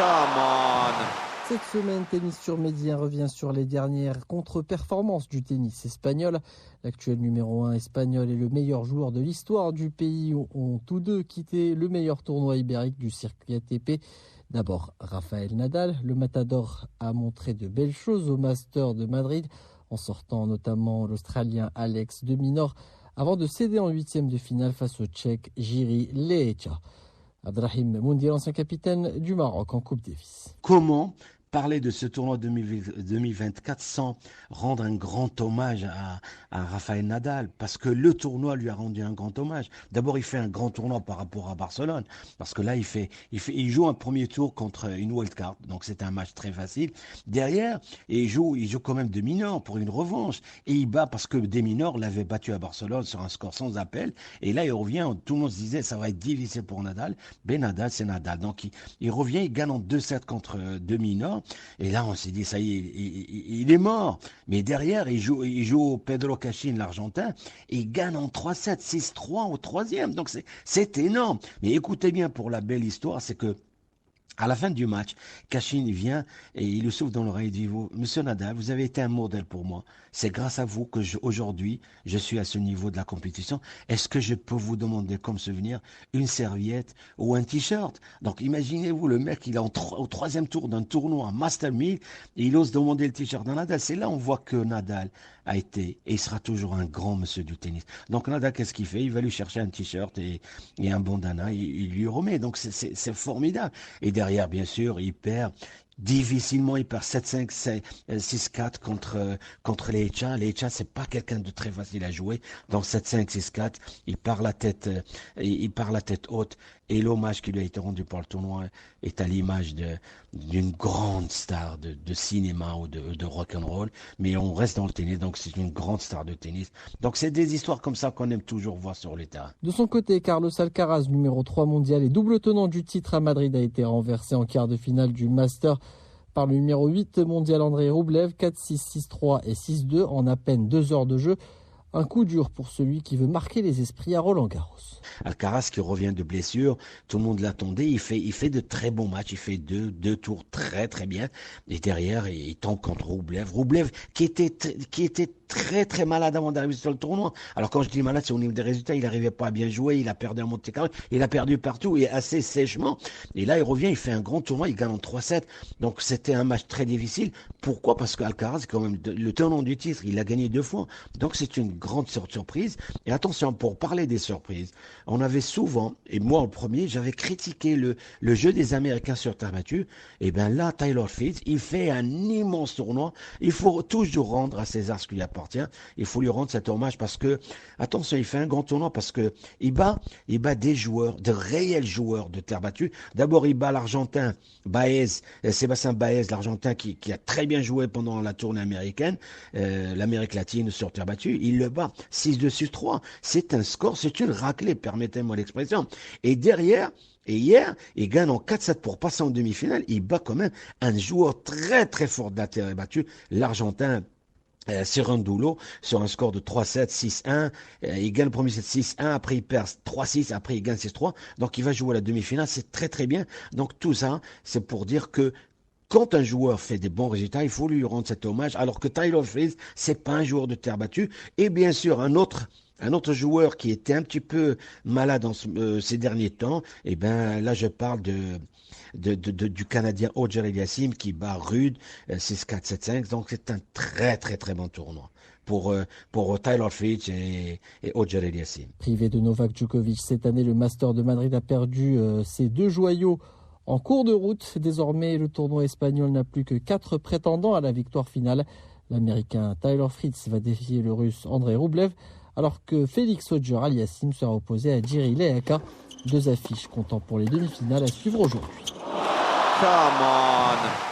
Come on. Cette semaine, Tennis sur Média revient sur les dernières contre-performances du tennis espagnol. L'actuel numéro 1 espagnol et le meilleur joueur de l'histoire du pays ont tous deux quitté le meilleur tournoi ibérique du circuit ATP. D'abord, Rafael Nadal, le matador a montré de belles choses au Master de Madrid, en sortant notamment l'Australien Alex de Minaur, avant de céder en huitième de finale face au Tchèque Jiří Leheča. Abdrahim Moundir, ancien capitaine du Maroc en Coupe Davis. Comment parler de ce tournoi 2024 sans rendre un grand hommage à Rafael Nadal, parce que le tournoi lui a rendu un grand hommage. D'abord, il fait un grand tournoi par rapport à Barcelone, parce que là, il joue un premier tour contre une wildcard, donc c'est un match très facile. Derrière, il joue quand même de Minaur pour une revanche, et il bat parce que de Minaur l'avait battu à Barcelone sur un score sans appel, et là, il revient, tout le monde se disait, ça va être difficile pour Nadal, ben Nadal, c'est Nadal. Donc, il revient, il gagne en 2-7 contre de Minaur. Et là, on s'est dit, ça y est, il est mort. Mais derrière, il joue Pedro Cachin, l'Argentin, et il gagne en 3-7, 6-3 au troisième. Donc, c'est énorme. Mais écoutez bien, pour la belle histoire, c'est que à la fin du match, Cachin vient et il le souffle dans l'oreille et dit « Monsieur Nadal, vous avez été un modèle pour moi. C'est grâce à vous que aujourd'hui, je suis à ce niveau de la compétition. Est-ce que je peux vous demander comme souvenir une serviette ou un t-shirt ?» Donc imaginez-vous, le mec, il est au troisième tour d'un tournoi, un Master 1000, et il ose demander le t-shirt à Nadal. C'est là on voit que Nadal a été et sera toujours un grand monsieur du tennis. Donc Nadal, qu'est-ce qu'il fait? Il va lui chercher un t-shirt et un bandana, il lui remet. Donc c'est formidable. Et derrière, bien sûr, il perd difficilement, il perd 7-5, 6-4 contre Leheča. Leheča, c'est pas quelqu'un de très facile à jouer. Donc 7-5, 6-4, il part la tête haute. Et l'hommage qui lui a été rendu par le tournoi est à l'image d'une grande star de cinéma ou de rock'n'roll. Mais on reste dans le tennis, donc c'est une grande star de tennis. Donc c'est des histoires comme ça qu'on aime toujours voir sur les terrains. De son côté, Carlos Alcaraz, numéro 3 mondial et double tenant du titre à Madrid, a été renversé en quart de finale du Master par le numéro 8 mondial Andrei Rublev, 4-6, 6-3 et 6-2 en à peine 2 heures de jeu. Un coup dur pour celui qui veut marquer les esprits à Roland-Garros. Alcaraz qui revient de blessure, tout le monde l'attendait, il fait de très bons matchs, il fait deux tours très très bien, et derrière il tombe contre Rublev qui était très très malade avant d'arriver sur le tournoi. Alors quand je dis malade, c'est au niveau des résultats, il n'arrivait pas à bien jouer, il a perdu à Monte-Carlo, il a perdu partout et assez sèchement, et là il revient, il fait un grand tournoi, il gagne en 3-7, donc c'était un match très difficile. Pourquoi? Parce qu'Alcaraz est quand même le tenant du titre, il a gagné 2 fois, donc c'est une grande surprise. Et attention, pour parler des surprises, on avait souvent, et moi en premier, j'avais critiqué le jeu des Américains sur terre battue. Et bien là, Taylor Fritz, il fait un immense tournoi. Il faut toujours rendre à César ce qui lui appartient. Il faut lui rendre cet hommage parce que, attention, il fait un grand tournoi parce que il bat des joueurs, de réels joueurs de terre battue. D'abord, il bat l'Argentin Sébastien Baez, l'Argentin qui a très bien joué pendant la tournée américaine, l'Amérique latine sur terre battue. Il le bat 6-2, 6-3. C'est un score, c'est une raclée, permettez-moi l'expression. Et derrière, et hier, il gagne en 4-7 pour passer en demi-finale. Il bat quand même un joueur très très fort de la terre battue, l'Argentin Cerundolo, sur un score de 3-7, 6-1. Il gagne le premier set 6-1, après il perd 3-6, après il gagne 6-3. Donc il va jouer à la demi-finale, c'est très très bien. Donc tout ça, c'est pour dire que quand un joueur fait des bons résultats, il faut lui rendre cet hommage, alors que Taylor Fritz, c'est pas un joueur de terre battue. Et bien sûr, un autre joueur qui était un petit peu malade ces derniers temps, et ben là je parle du Canadien Auger Aliassime qui bat Rude 6-4, 7-5. Donc c'est un très très très bon tournoi pour Taylor Fritz et Auger Aliassime. Privé de Novak Djokovic cette année, le Master de Madrid a perdu ses 2 joyaux en cours de route. Désormais, le tournoi espagnol n'a plus que 4 prétendants à la victoire finale. L'Américain Taylor Fritz va défier le Russe Andrei Rublev, alors que Félix Auger-Aliassime sera opposé à Jiří Leheča. 2 affiches comptant pour les demi-finales à suivre aujourd'hui. Come on.